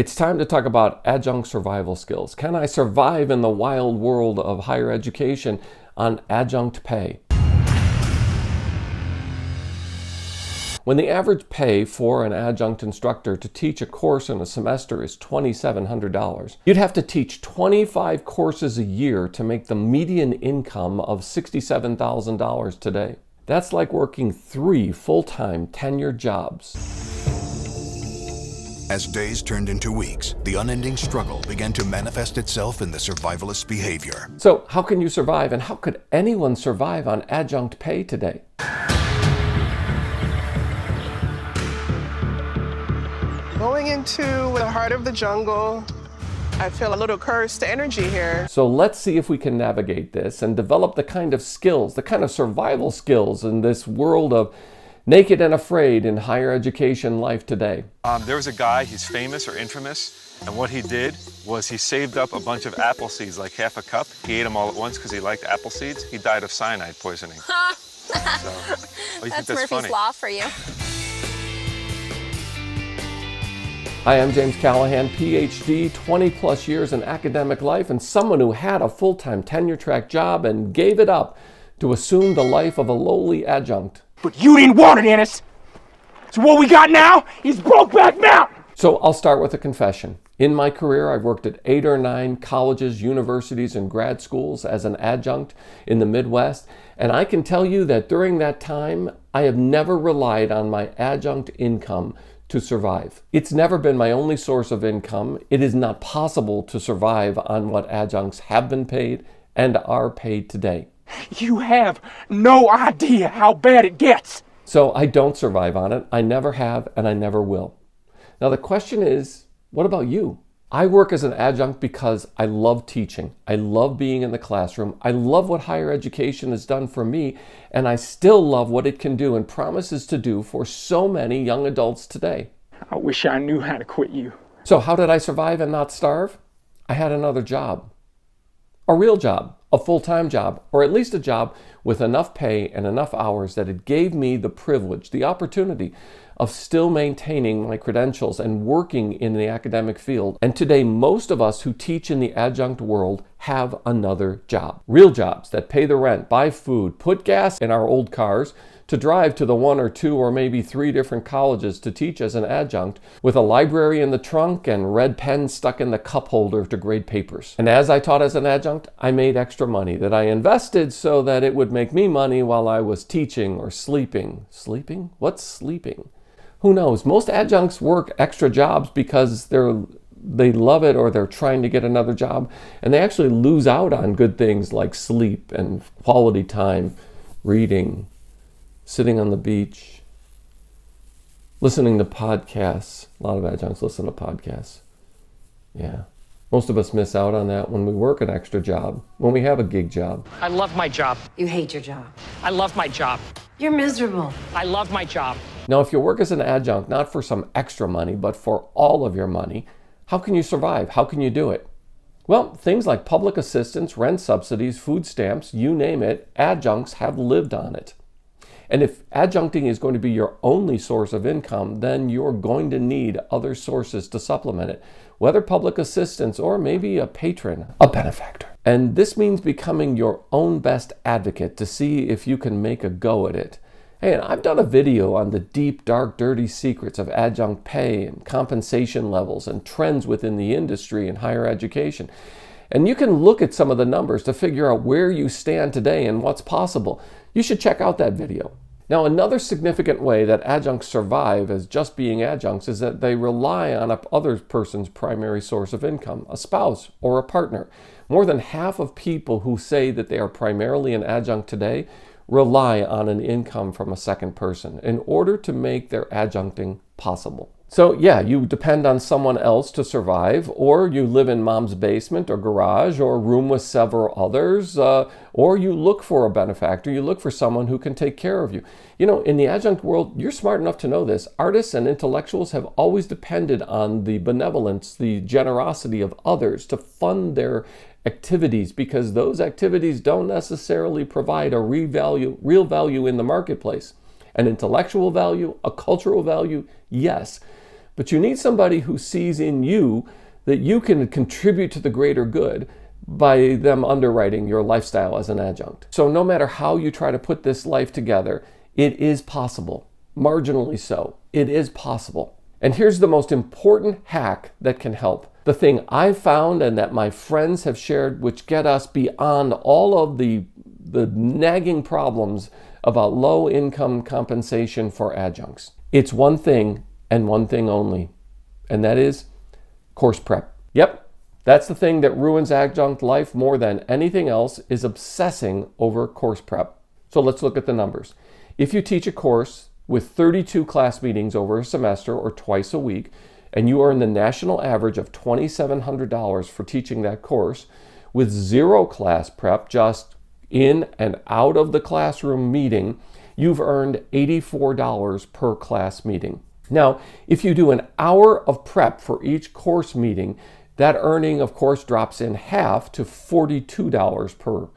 It's time to talk about adjunct survival skills. Can I survive in the wild world of higher education on adjunct pay? When the average pay for an adjunct instructor to teach a course in a semester is $2,700, you'd have to teach 25 courses a year to make the median income of $67,000 today. That's like working 3 full-time tenured jobs. As days turned into weeks, the unending struggle began to manifest itself in the survivalist behavior. So how can you survive, and how could anyone survive on adjunct pay today? Going into the heart of the jungle, I feel a little cursed energy here. So let's see if we can navigate this and develop the kind of skills, the kind of survival skills in this world of naked and afraid in higher education life today. There was a guy, he's famous or infamous, and what he did was he saved up a bunch of apple seeds, like half a cup. He ate them all at once because he liked apple seeds. He died of cyanide poisoning. That's Murphy's funny? Law for you. Hi, I'm James Callahan, Ph.D., 20 plus years in academic life, and someone who had a full-time tenure-track job and gave it up to assume the life of a lowly adjunct. But you didn't want it, Ennis. So what we got now is Brokeback Mountain. So I'll start with a confession. In my career, I've worked at 8 or 9 colleges, universities, and grad schools as an adjunct in the Midwest. And I can tell you that during that time, I have never relied on my adjunct income to survive. It's never been my only source of income. It is not possible to survive on what adjuncts have been paid and are paid today. You have no idea how bad it gets. So I don't survive on it. I never have, and I never will. Now the question is, what about you? I work as an adjunct because I love teaching. I love being in the classroom. I love what higher education has done for me, and I still love what it can do and promises to do for so many young adults today. I wish I knew how to quit you. So how did I survive and not starve? I had another job. A real job, a full-time job, or at least a job with enough pay and enough hours that it gave me the privilege, the opportunity of still maintaining my credentials and working in the academic field. And today, most of us who teach in the adjunct world have another job. Real jobs that pay the rent, buy food, put gas in our old cars, to drive to the 1 or 2 or maybe 3 different colleges to teach as an adjunct, with a library in the trunk and red pens stuck in the cup holder to grade papers. And as I taught as an adjunct, I made extra money that I invested so that it would make me money while I was teaching or sleeping. Sleeping? What's sleeping? Who knows? Most adjuncts work extra jobs because they love it or they're trying to get another job, and they actually lose out on good things like sleep and quality time, reading, sitting on the beach, listening to podcasts. A lot of adjuncts listen to podcasts. Yeah. Most of us miss out on that when we work an extra job, when we have a gig job. I love my job. You hate your job. I love my job. You're miserable. I love my job. Now, if you work as an adjunct, not for some extra money, but for all of your money, how can you survive? How can you do it? Well, things like public assistance, rent subsidies, food stamps, you name it, adjuncts have lived on it. And if adjuncting is going to be your only source of income, then you're going to need other sources to supplement it, whether public assistance or maybe a patron, a benefactor. And this means becoming your own best advocate to see if you can make a go at it. Hey, and I've done a video on the deep, dark, dirty secrets of adjunct pay and compensation levels and trends within the industry and higher education. And you can look at some of the numbers to figure out where you stand today and what's possible. You should check out that video. Now, another significant way that adjuncts survive as just being adjuncts is that they rely on a other person's primary source of income, a spouse or a partner. More than half of people who say that they are primarily an adjunct today rely on an income from a second person in order to make their adjuncting possible. So yeah, you depend on someone else to survive, or you live in mom's basement or garage or room with several others, or you look for a benefactor, you look for someone who can take care of you. You know, in the adjunct world, you're smart enough to know this. Artists and intellectuals have always depended on the benevolence, the generosity of others to fund their activities, because those activities don't necessarily provide a real value in the marketplace. An intellectual value, a cultural value, yes. But you need somebody who sees in you that you can contribute to the greater good by them underwriting your lifestyle as an adjunct. So no matter how you try to put this life together, it is possible. Marginally so. It is possible. And here's the most important hack that can help. The thing I've found and that my friends have shared, which get us beyond all of the nagging problems about low income compensation for adjuncts. It's one thing and one thing only, and that is course prep. Yep, that's the thing that ruins adjunct life more than anything else, is obsessing over course prep. So let's look at the numbers. If you teach a course with 32 class meetings over a semester or twice a week, and you earn the national average of $2,700 for teaching that course, with zero class prep, just in and out of the classroom meeting, you've earned $84 per class meeting. Now, if you do an hour of prep for each course meeting, that earning, of course, drops in half to $42 per.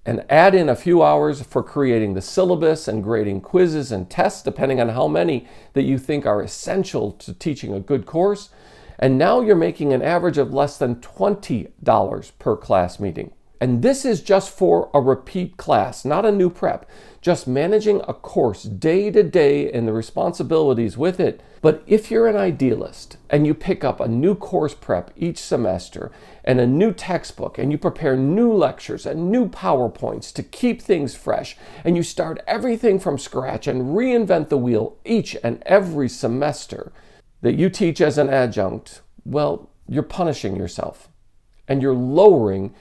And add in a few hours for creating the syllabus and grading quizzes and tests, depending on how many that you think are essential to teaching a good course. And now you're making an average of less than $20 per class meeting. And this is just for a repeat class, not a new prep, just managing a course day to day and the responsibilities with it. But if you're an idealist and you pick up a new course prep each semester and a new textbook and you prepare new lectures and new PowerPoints to keep things fresh, and you start everything from scratch and reinvent the wheel each and every semester that you teach as an adjunct, well, you're punishing yourself and you're lowering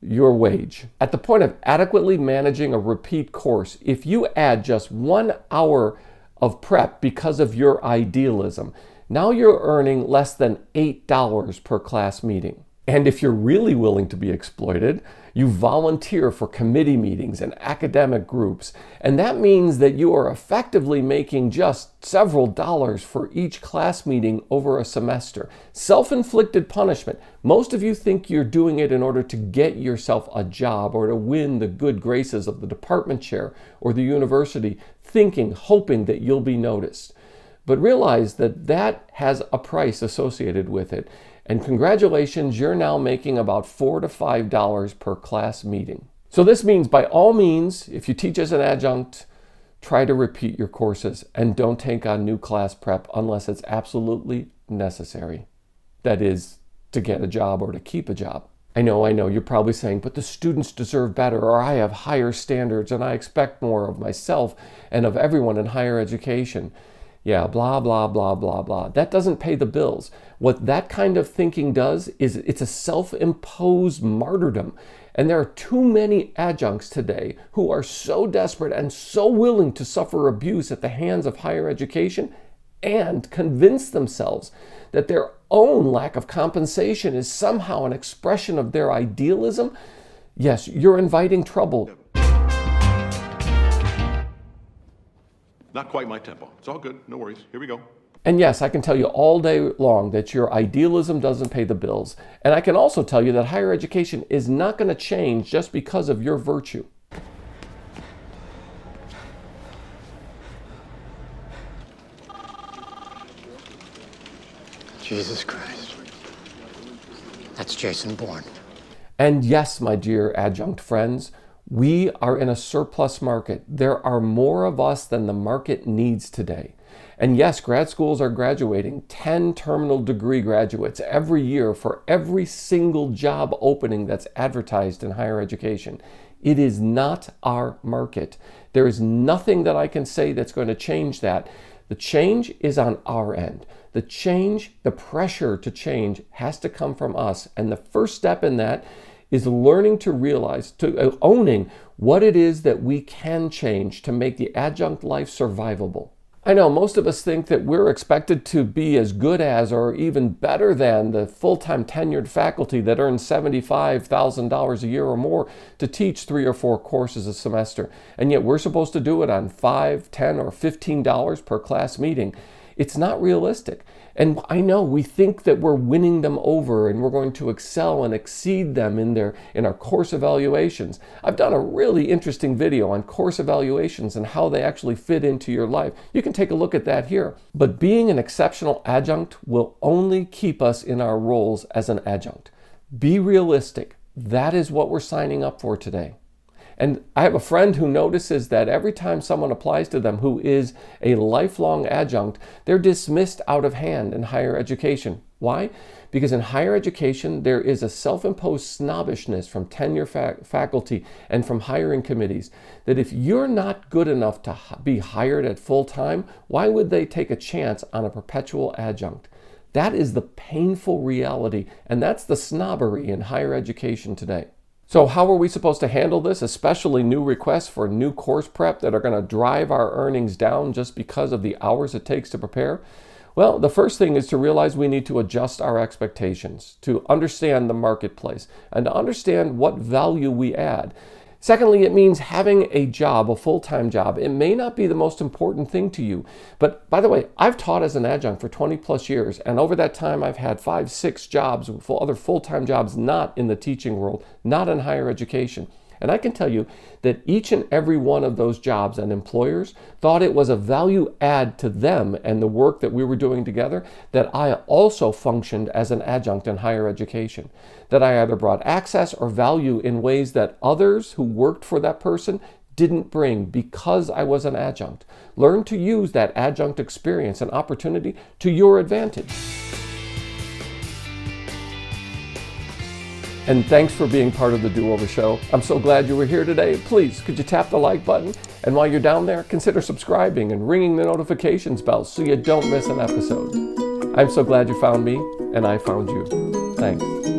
your wage. At the point of adequately managing a repeat course, if you add just 1 hour of prep because of your idealism, now you're earning less than $8 per class meeting. And if you're really willing to be exploited, you volunteer for committee meetings and academic groups. And that means that you are effectively making just several dollars for each class meeting over a semester. Self-inflicted punishment. Most of you think you're doing it in order to get yourself a job or to win the good graces of the department chair or the university, hoping that you'll be noticed. But realize that that has a price associated with it. And congratulations, you're now making about $4 to $5 per class meeting. So this means, by all means, if you teach as an adjunct, try to repeat your courses and don't take on new class prep unless it's absolutely necessary. That is, to get a job or to keep a job. I know, you're probably saying, but the students deserve better, or I have higher standards and I expect more of myself and of everyone in higher education. Yeah, blah, blah, blah, blah, blah. That doesn't pay the bills. What that kind of thinking does is it's a self-imposed martyrdom. And there are too many adjuncts today who are so desperate and so willing to suffer abuse at the hands of higher education and convince themselves that their own lack of compensation is somehow an expression of their idealism. Yes, you're inviting trouble. Not quite my tempo. It's all good. No worries. Here we go. And yes, I can tell you all day long that your idealism doesn't pay the bills. And I can also tell you that higher education is not going to change just because of your virtue. Jesus Christ. That's Jason Bourne. And yes, my dear adjunct friends, we are in a surplus market. There are more of us than the market needs today. And yes, grad schools are graduating 10 terminal degree graduates every year for every single job opening that's advertised in higher education. It is not our market. There is nothing that I can say that's going to change that. The change is on our end. The change, the pressure to change has to come from us. And the first step in that is learning to realize, owning what it is that we can change to make the adjunct life survivable. I know most of us think that we're expected to be as good as or even better than the full-time tenured faculty that earn $75,000 a year or more to teach 3 or 4 courses a semester. And yet we're supposed to do it on $5, $10, or $15 per class meeting. It's not realistic. And I know we think that we're winning them over and we're going to excel and exceed them in our course evaluations. I've done a really interesting video on course evaluations and how they actually fit into your life. You can take a look at that here. But being an exceptional adjunct will only keep us in our roles as an adjunct. Be realistic. That is what we're signing up for today. And I have a friend who notices that every time someone applies to them who is a lifelong adjunct, they're dismissed out of hand in higher education. Why? Because in higher education, there is a self-imposed snobbishness from tenure faculty and from hiring committees that if you're not good enough to be hired at full time, why would they take a chance on a perpetual adjunct? That is the painful reality, and that's the snobbery in higher education today. So how are we supposed to handle this, especially new requests for new course prep that are going to drive our earnings down just because of the hours it takes to prepare? Well, the first thing is to realize we need to adjust our expectations, to understand the marketplace, and to understand what value we add. Secondly, it means having a job, a full-time job. It may not be the most important thing to you. But by the way, I've taught as an adjunct for 20 plus years. And over that time, I've had 5, 6 jobs, other full-time jobs, not in the teaching world, not in higher education. And I can tell you that each and every one of those jobs and employers thought it was a value add to them and the work that we were doing together that I also functioned as an adjunct in higher education. That I either brought access or value in ways that others who worked for that person didn't bring because I was an adjunct. Learn to use that adjunct experience and opportunity to your advantage. And thanks for being part of the Do-Over Show. I'm so glad you were here today. Please, could you tap the like button? And while you're down there, consider subscribing and ringing the notifications bell so you don't miss an episode. I'm so glad you found me, and I found you. Thanks.